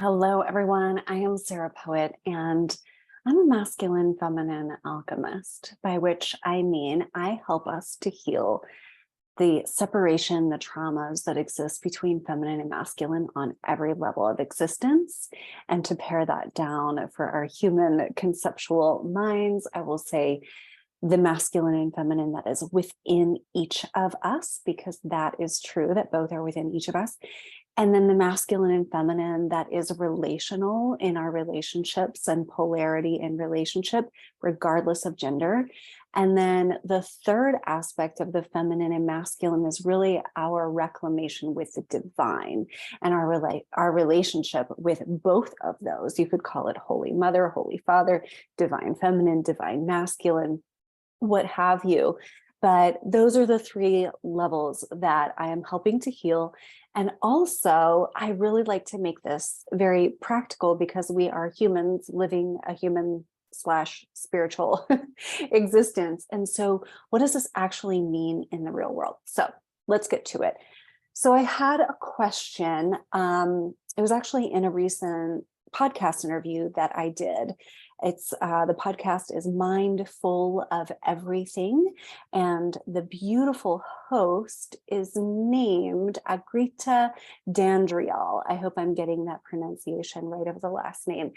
Hello, everyone. I am Sarah Poet, and I'm a masculine feminine alchemist, by which I mean I help us to heal the separation, the traumas that exist between feminine and masculine on every level of existence, and to pare that down for our human conceptual minds. I will say the masculine and feminine that is within each of us, because that is true that both are within each of us. And then the masculine and feminine that is relational in our relationships and polarity in relationship, regardless of gender. And then the third aspect of the feminine and masculine is really our reclamation with the divine and our relationship with both of those. You could call it Holy Mother, Holy Father, divine feminine, divine masculine, what have you. But those are the three levels that I am helping to heal. And also, I really like to make this very practical because we are humans living a human/spiritual existence. And so what does this actually mean in the real world? So let's get to it. So I had a question. It was actually in a recent podcast interview that I did. It's the podcast is Mindful of Everything, and the beautiful host is named Agrita Dandrial. I hope I'm getting that pronunciation right of the last name.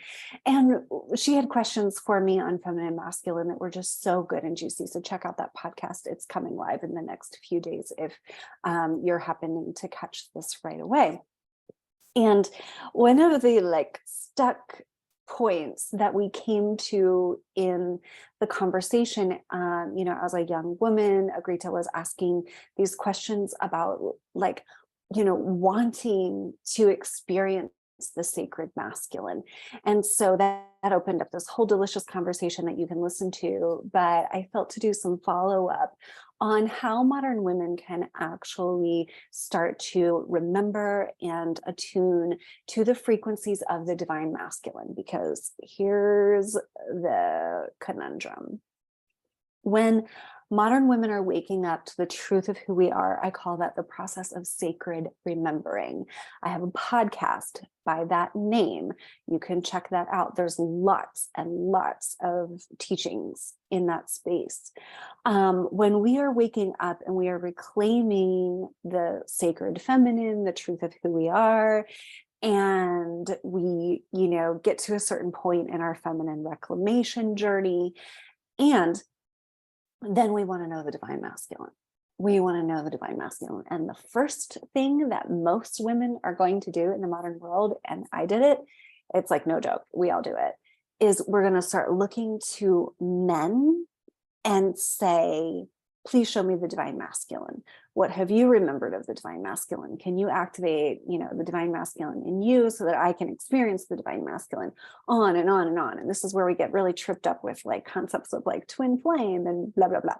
And she had questions for me on feminine and masculine that were just so good and juicy. So check out that podcast. It's coming live in the next few days if you're happening to catch this right away. And one of the stuck points that we came to in the conversation, as a young woman, Agrita was asking these questions about wanting to experience the sacred masculine. And so that opened up this whole delicious conversation that you can listen to, but I felt to do some follow-up on how modern women can actually start to remember and attune to the frequencies of the divine masculine, because here's the conundrum. When modern women are waking up to the truth of who we are, I call that the process of sacred remembering. I have a podcast by that name. You can check that out. There's lots and lots of teachings in that space. When we are waking up and we are reclaiming the sacred feminine, the truth of who we are, and we, get to a certain point in our feminine reclamation journey, and then we want to know the divine masculine. We want to know the divine masculine. And the first thing that most women are going to do in the modern world, and I did it, it's like no joke, we all do it, is we're going to start looking to men and say, please show me the divine masculine. What have you remembered of the divine masculine? Can you activate, the divine masculine in you so that I can experience the divine masculine? On and on and on. And this is where we get really tripped up with concepts of twin flame and blah, blah, blah,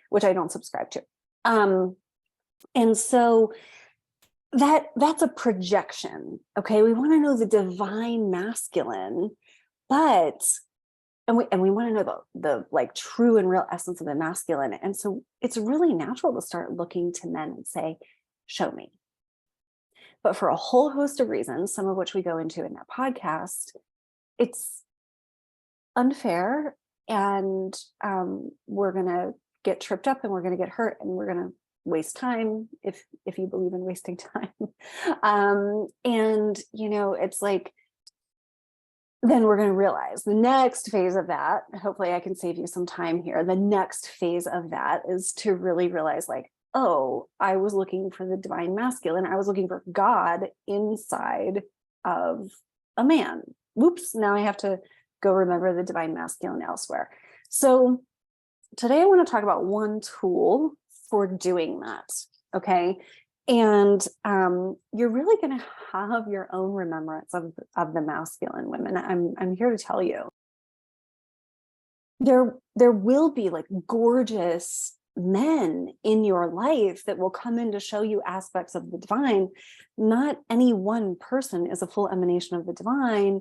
which I don't subscribe to. And so that's a projection. Okay. We want to know the divine masculine, and we want to know the true and real essence of the masculine. And so it's really natural to start looking to men and say, show me. But for a whole host of reasons, some of which we go into in that podcast, it's unfair, and we're going to get tripped up, and we're going to get hurt, and we're going to waste time if you believe in wasting time. It's then we're going to realize the next phase of that, hopefully I can save you some time here. The next phase of that is to really realize oh, I was looking for the divine masculine. I was looking for God inside of a man. Whoops, now I have to go remember the divine masculine elsewhere. So today I want to talk about one tool for doing that, okay? And you're really going to have your own remembrance of the masculine, women. I'm here to tell you. There will be gorgeous men in your life that will come in to show you aspects of the divine. Not any one person is a full emanation of the divine.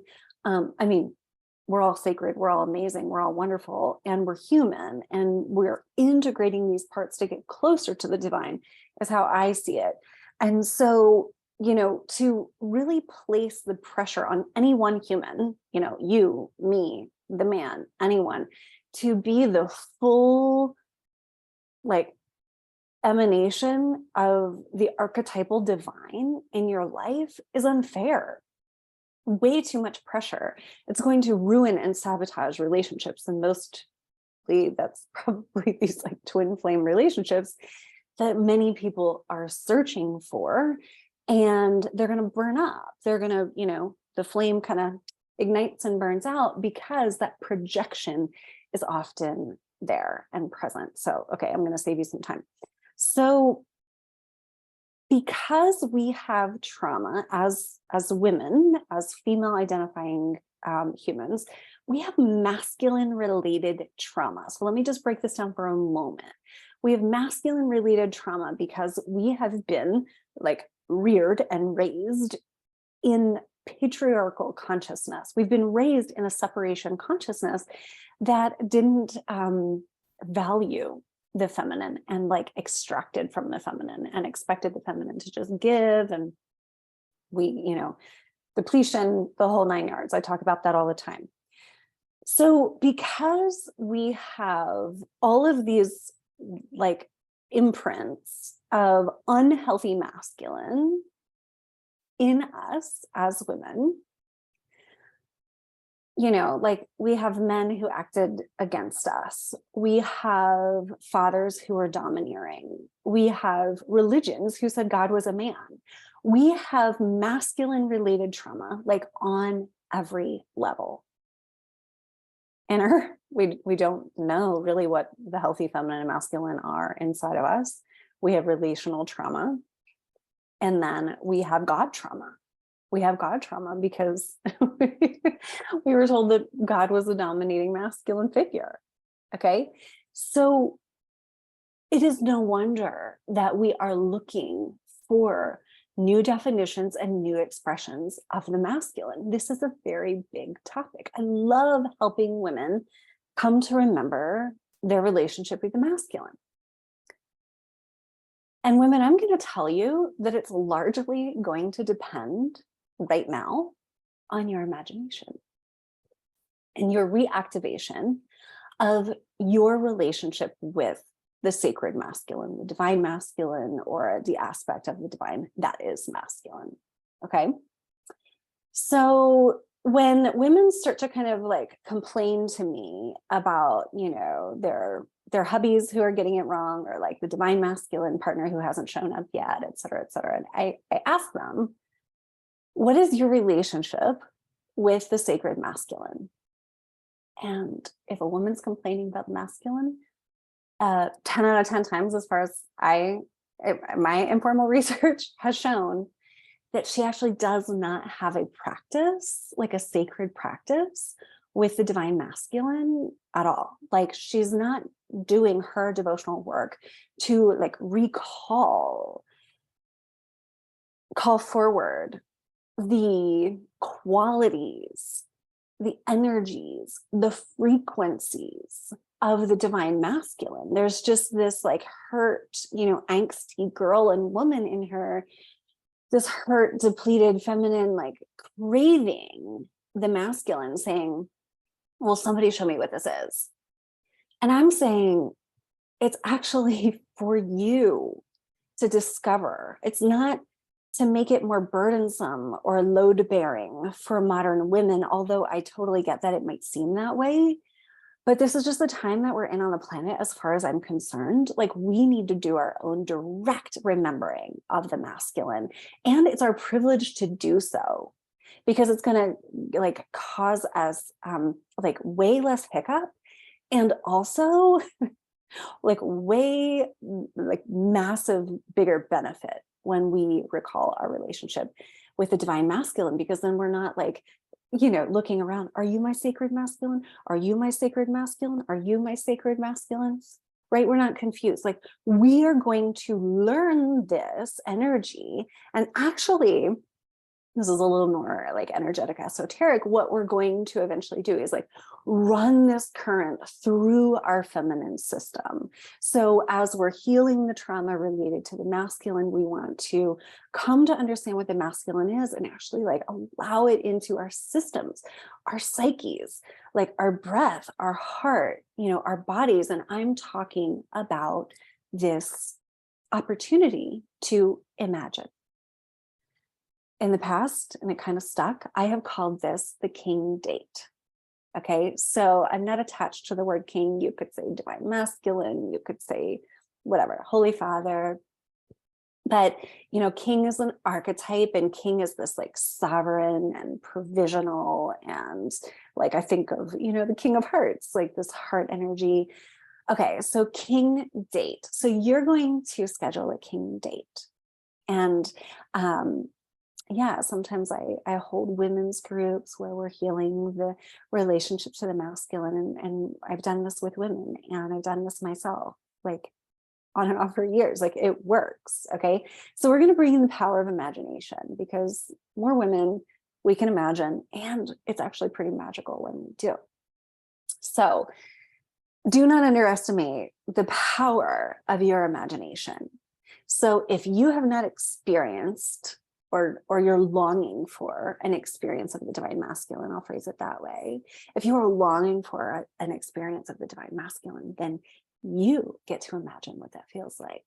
We're all sacred, we're all amazing, we're all wonderful, and we're human, and we're integrating these parts to get closer to the divine, is how I see it. And so to really place the pressure on any one human, you, me, the man, anyone, to be the full, like, emanation of the archetypal divine in your life is unfair. Way too much pressure. It's going to ruin and sabotage relationships. And mostly that's probably these like twin flame relationships that many people are searching for. And they're going to burn up. They're going to, the flame kind of ignites and burns out because that projection is often there and present. So, okay, I'm going to save you some time. So because we have trauma as women, as female identifying humans, we have masculine related trauma. So let me just break this down for a moment. We have masculine related trauma because we have been like reared and raised in patriarchal consciousness. We've been raised in a separation consciousness that didn't value the feminine and like extracted from the feminine and expected the feminine to just give, and we, depletion, the whole 9 yards. I talk about that all the time. So because we have all of these like imprints of unhealthy masculine in us as women, like we have men who acted against us. We have fathers who are domineering. We have religions who said God was a man. We have masculine related trauma, like on every level. And we don't know really what the healthy feminine and masculine are inside of us. We have relational trauma. And then we have God trauma. We have God trauma because we were told that God was the dominating masculine figure. Okay. So it is no wonder that we are looking for new definitions and new expressions of the masculine. This is a very big topic. I love helping women come to remember their relationship with the masculine. And women, I'm going to tell you that it's largely going to depend right now on your imagination and your reactivation of your relationship with the sacred masculine, the divine masculine, or the aspect of the divine that is masculine. Okay. So when women start to kind of like complain to me about, their hubbies who are getting it wrong, or like the divine masculine partner who hasn't shown up yet, et cetera, et cetera. And I ask them, what is your relationship with the sacred masculine? And if a woman's complaining about the masculine, 10 out of 10 times, as far as my informal research has shown, that she actually does not have a practice, like a sacred practice with the divine masculine at all. Like she's not doing her devotional work to like call forward the qualities, the energies, the frequencies of the divine masculine. There's just this like hurt, angsty girl and woman in her, this hurt, depleted feminine, like craving the masculine, saying, well, somebody show me what this is. And I'm saying it's actually for you to discover. It's not to make it more burdensome or load bearing for modern women, although I totally get that it might seem that way. But this is just the time that we're in on the planet, as far as I'm concerned. Like we need to do our own direct remembering of the masculine. And it's our privilege to do so, because it's going to like cause us like way less hiccup, and also like way like massive bigger benefit when we recall our relationship with the divine masculine, because then we're not like, looking around, are you my sacred masculine? Are you my sacred masculine? Are you my sacred masculine? Right? We're not confused. Like we are going to learn this energy and actually this is a little more like energetic, esoteric, what we're going to eventually do is like run this current through our feminine system. So as we're healing the trauma related to the masculine, we want to come to understand what the masculine is and actually like allow it into our systems, our psyches, like our breath, our heart, our bodies. And I'm talking about this opportunity to imagine. In the past, and it kind of stuck, I have called this the king date. Okay, so I'm not attached to the word king. You could say divine masculine, you could say whatever, holy father. But, king is an archetype, and king is this like sovereign and provisional. And like, I think of, the king of hearts, like this heart energy. Okay, so king date. So you're going to schedule a king date. And yeah, sometimes I hold women's groups where we're healing the relationship to the masculine. And I've done this with women, and I've done this myself, like on and off for years. Like it works. Okay. So we're going to bring in the power of imagination, because more women, we can imagine, and it's actually pretty magical when we do. So do not underestimate the power of your imagination. So if you have not experienced or you're longing for an experience of the divine masculine, I'll phrase it that way. If you are longing for an experience of the divine masculine, then you get to imagine what that feels like.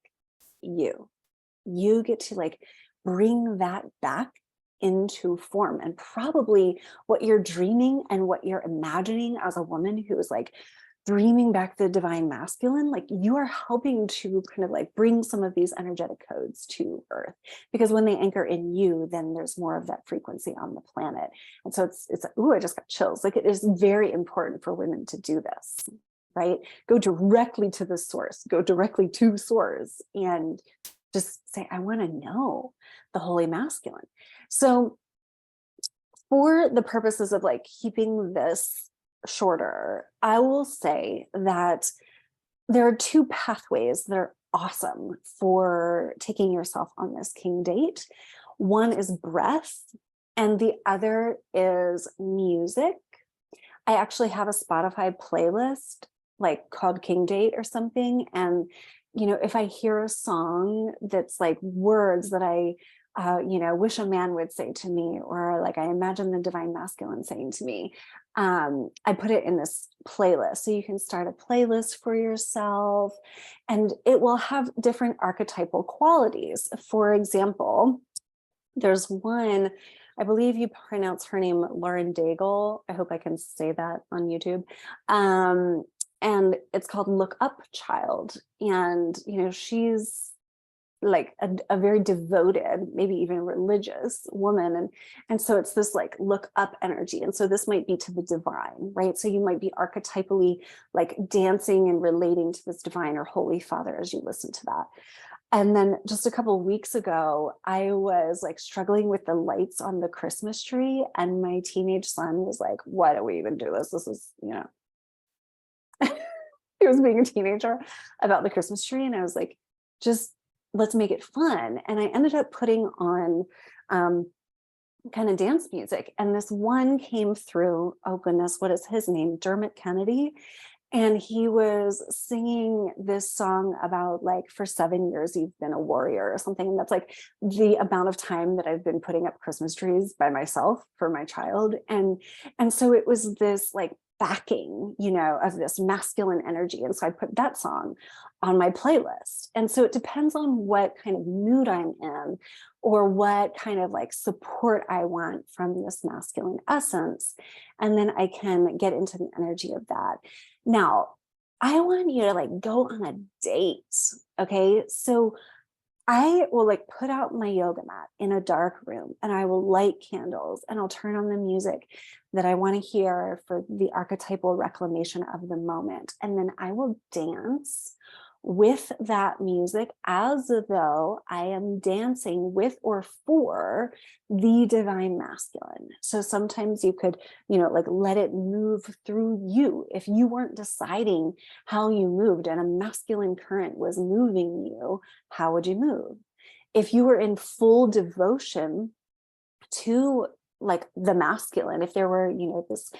You get to like bring that back into form. And probably what you're dreaming and what you're imagining as a woman who is like dreaming back the divine masculine, like you are helping to kind of like bring some of these energetic codes to earth, because when they anchor in you, then there's more of that frequency on the planet. And so it's ooh, I just got chills. Like it is very important for women to do this, right? Go directly to the source, go directly to source, and just say, I want to know the holy masculine. So for the purposes of like keeping this shorter, I will say that there are two pathways that are awesome for taking yourself on this king date. One is breath, and the other is music. I actually have a Spotify playlist like called King Date or something. And, if I hear a song that's like words that I wish a man would say to me, or like I imagine the divine masculine saying to me, I put it in this playlist. So you can start a playlist for yourself, and it will have different archetypal qualities. For example, there's one, I believe you pronounce her name Lauren Daigle. I hope I can say that on YouTube. And it's called Look Up Child. And, she's like a very devoted, maybe even religious woman. And so it's this like look up energy. And so this might be to the divine, right? So you might be archetypally like dancing and relating to this divine or holy father as you listen to that. And then just a couple of weeks ago, I was like struggling with the lights on the Christmas tree. And my teenage son was like, why do we even do this? This is, he was being a teenager about the Christmas tree. And I was like, just let's make it fun. And I ended up putting on kind of dance music. And this one came through, oh goodness, what is his name? Dermot Kennedy. And he was singing this song about like, for 7 years, you've been a warrior or something. And that's like the amount of time that I've been putting up Christmas trees by myself for my child. And so it was this like backing, of this masculine energy. And so I put that song on my playlist. And so it depends on what kind of mood I'm in, or what kind of like support I want from this masculine essence. And then I can get into the energy of that. Now, I want you to like go on a date. Okay. So I will like put out my yoga mat in a dark room, and I will light candles, and I'll turn on the music that I want to hear for the archetypal reclamation of the moment. And then I will dance with that music as though I am dancing with or for the divine masculine. So sometimes you could, like let it move through you. If you weren't deciding how you moved and a masculine current was moving you, how would you move? If you were in full devotion to like the masculine. If there were, this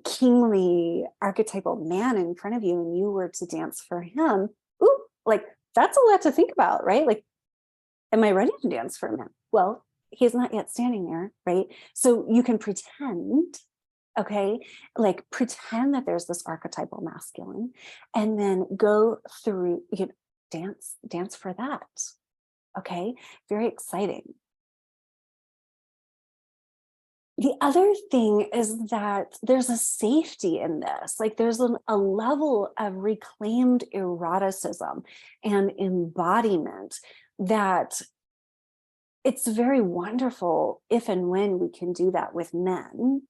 kingly archetypal man in front of you and you were to dance for him, ooh, like that's a lot to think about, right? Like, am I ready to dance for him? Well, he's not yet standing there, right? So you can pretend, okay, like pretend that there's this archetypal masculine, and then go through, dance for that. Okay, very exciting. The other thing is that there's a safety in this. Like there's a level of reclaimed eroticism and embodiment that it's very wonderful if and when we can do that with men.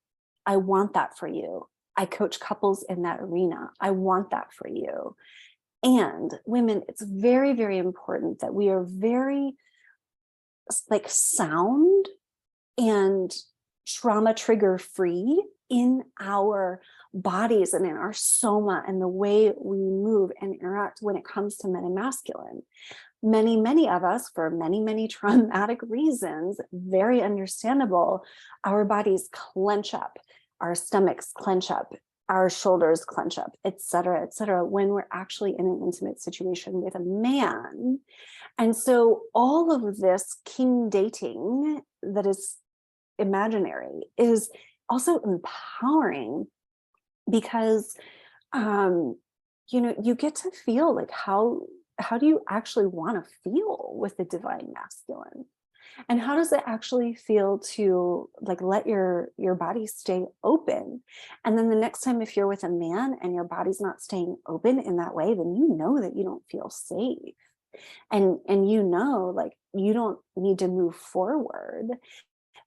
I want that for you. I coach couples in that arena. I want that for you. And women, it's very, very important that we are very like sound and trauma trigger free in our bodies and in our soma and the way we move and interact when it comes to men and masculine. Many of us, for many traumatic reasons, very understandable, our bodies clench up, our stomachs clench up, our shoulders clench up, et cetera, when we're actually in an intimate situation with a man. And so all of this king dating that is imaginary is also empowering, because you get to feel like how do you actually want to feel with the divine masculine, and how does it actually feel to like let your body stay open. And then the next time, if you're with a man and your body's not staying open in that way, then you know that you don't feel safe, and like you don't need to move forward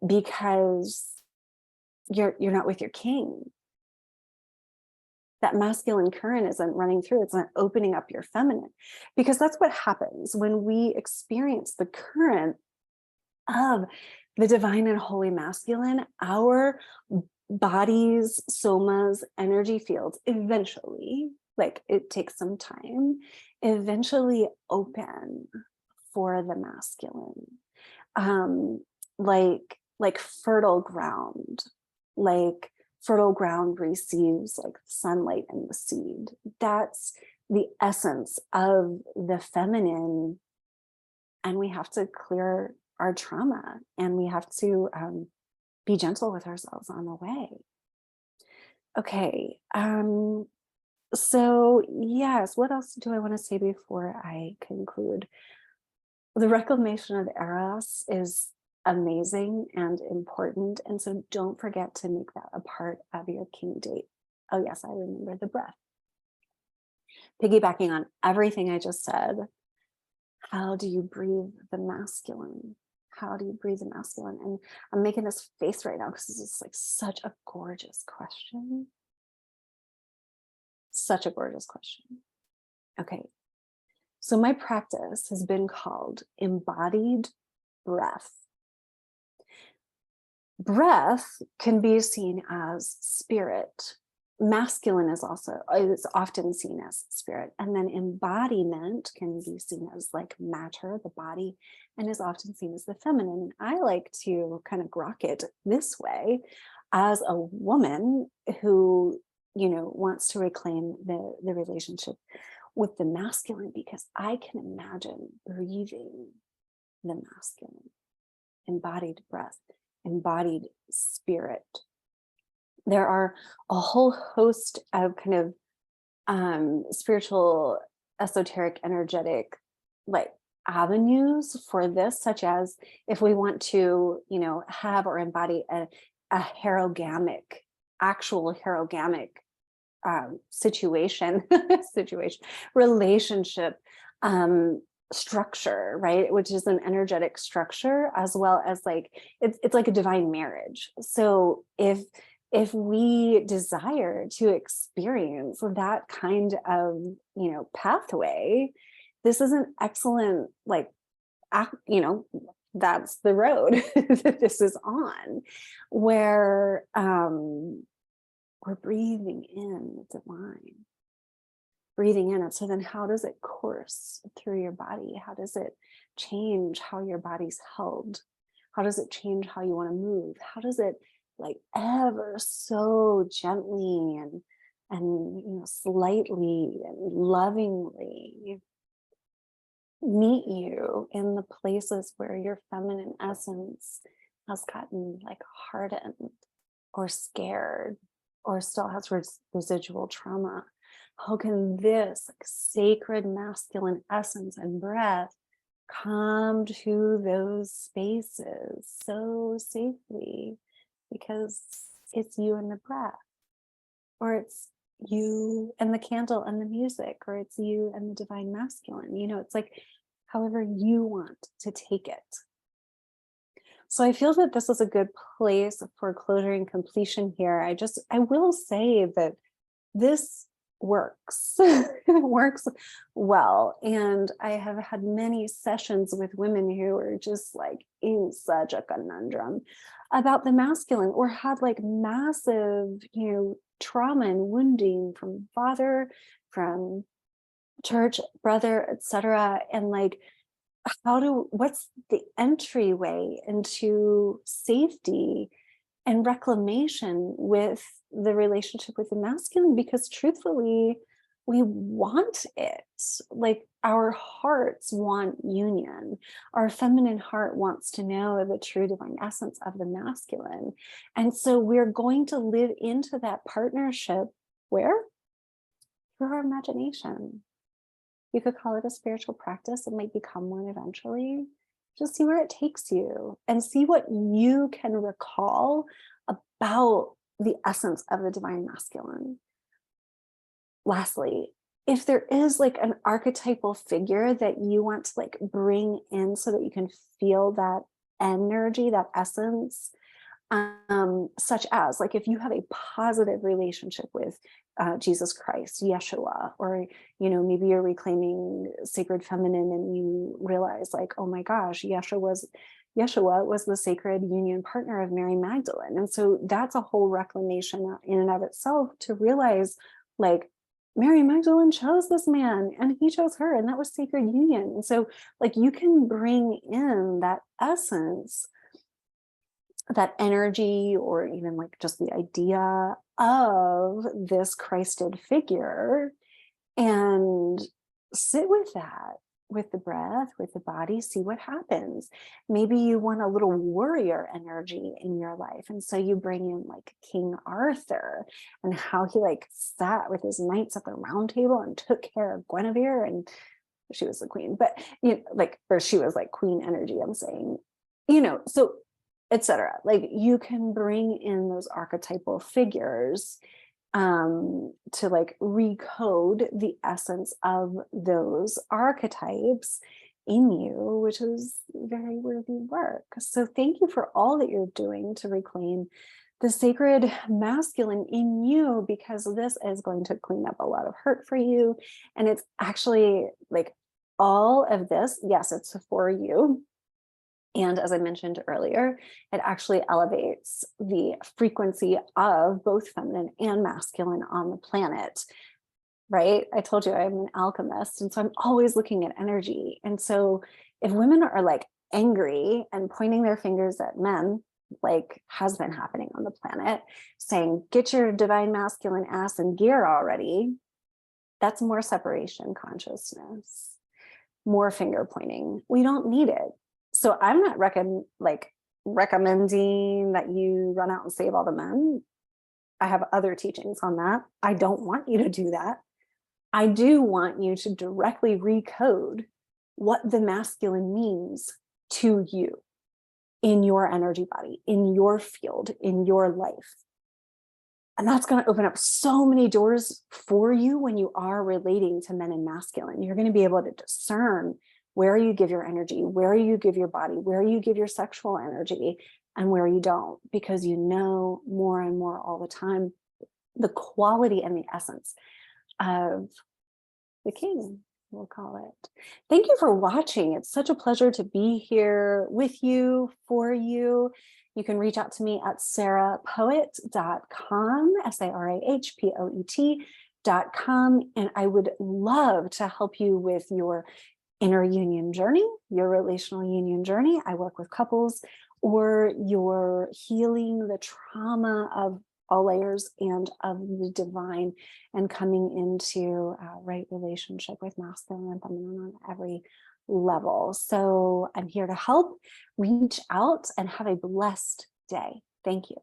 because you're not with your king. That masculine current isn't running through, it's not opening up your feminine, because that's what happens when we experience the current of the divine and holy masculine. Our bodies, somas, energy fields eventually, like it takes some time, eventually open for the masculine. Like fertile ground, like fertile ground receives like sunlight and the seed. That's the essence of the feminine. And we have to clear our trauma, and we have to be gentle with ourselves on the way. Okay. So yes, what else do I want to say before I conclude? The reclamation of Eros is amazing and important. And so don't forget to make that a part of your king date. Oh yes, I remember the breath. Piggybacking on everything I just said, how do you breathe the masculine? How do you breathe the masculine? And I'm making this face right now because this is like such a gorgeous question. Such a gorgeous question. Okay. So my practice has been called embodied breath. Breath can be seen as spirit. Masculine is often seen as spirit. And then embodiment can be seen as like matter, the body, and is often seen as the feminine. I like to kind of grok it this way as a woman who, wants to reclaim the relationship with the masculine, because I can imagine breathing the masculine, embodied breath, embodied spirit. There are a whole host of kind of spiritual, esoteric, energetic, like avenues for this, such as if we want to, have or embody a actual herogamic relationship, structure, right? Which is an energetic structure, as well as like, it's like a divine marriage. So if we desire to experience that kind of, pathway, this is an excellent, like, that's the road that this is on, where we're breathing in the divine, breathing in it. So then how does it course through your body? How does it change how your body's held? How does it change how you want to move? How does it like ever so gently and slightly and lovingly meet you in the places where your feminine essence has gotten like hardened or scared or still has residual trauma? How can this like sacred masculine essence and breath come to those spaces so safely? Because it's you and the breath, or it's you and the candle and the music, or it's you and the divine masculine. It's like however you want to take it. So I feel that this is a good place for closure and completion here. I will say that this works. It works well. And I have had many sessions with women who are just like in such a conundrum about the masculine, or had like massive, trauma and wounding from father, from church, brother, etc. And like, what's the entryway into safety and reclamation with the relationship with the masculine? Because truthfully, we want it. Like our hearts want union. Our feminine heart wants to know the true divine essence of the masculine. And so we're going to live into that partnership where? Through our imagination. You could call it a spiritual practice. It might become one eventually. Just see where it takes you and see what you can recall about the essence of the divine masculine. Lastly, if there is like an archetypal figure that you want to like bring in so that you can feel that energy, that essence, such as like if you have a positive relationship with Jesus Christ, Yeshua, or maybe you're reclaiming sacred feminine and you realize like, oh my gosh, Yeshua was the sacred union partner of Mary Magdalene. And so that's a whole reclamation in and of itself, to realize like Mary Magdalene chose this man and he chose her, and that was sacred union. And so like you can bring in that essence, that energy, or even like just the idea of this Christed figure, and sit with that, with the breath, with the body, see what happens. Maybe you want a little warrior energy in your life. And so you bring in like King Arthur and how he like sat with his knights at the round table and took care of Guinevere, and she was the queen, but or she was like queen energy, I'm saying, so etc. Like you can bring in those archetypal figures to like recode the essence of those archetypes in you, which is very worthy work. So thank you for all that you're doing to reclaim the sacred masculine in you, because this is going to clean up a lot of hurt for you. And it's actually like all of this, yes, it's for you. And as I mentioned earlier, it actually elevates the frequency of both feminine and masculine on the planet, right? I told you I'm an alchemist, and so I'm always looking at energy. And so if women are like angry and pointing their fingers at men, like has been happening on the planet, saying, get your divine masculine ass in gear already, that's more separation consciousness, more finger pointing. We don't need it. So I'm not recommending that you run out and save all the men. I have other teachings on that. I don't want you to do that. I do want you to directly recode what the masculine means to you in your energy body, in your field, in your life. And that's going to open up so many doors for you when you are relating to men and masculine. You're going to be able to discern where you give your energy, where you give your body, where you give your sexual energy, and where you don't, because you know more and more all the time the quality and the essence of the king, we'll call it. Thank you for watching. It's such a pleasure to be here with you, for you. You can reach out to me at sarahpoet.com, sarahpoet.com, and I would love to help you with your inner union journey, your relational union journey. I work with couples or you're healing the trauma of all layers and of the divine, and coming into right relationship with masculine and feminine on every level. So I'm here to help. Reach out and have a blessed day. Thank you.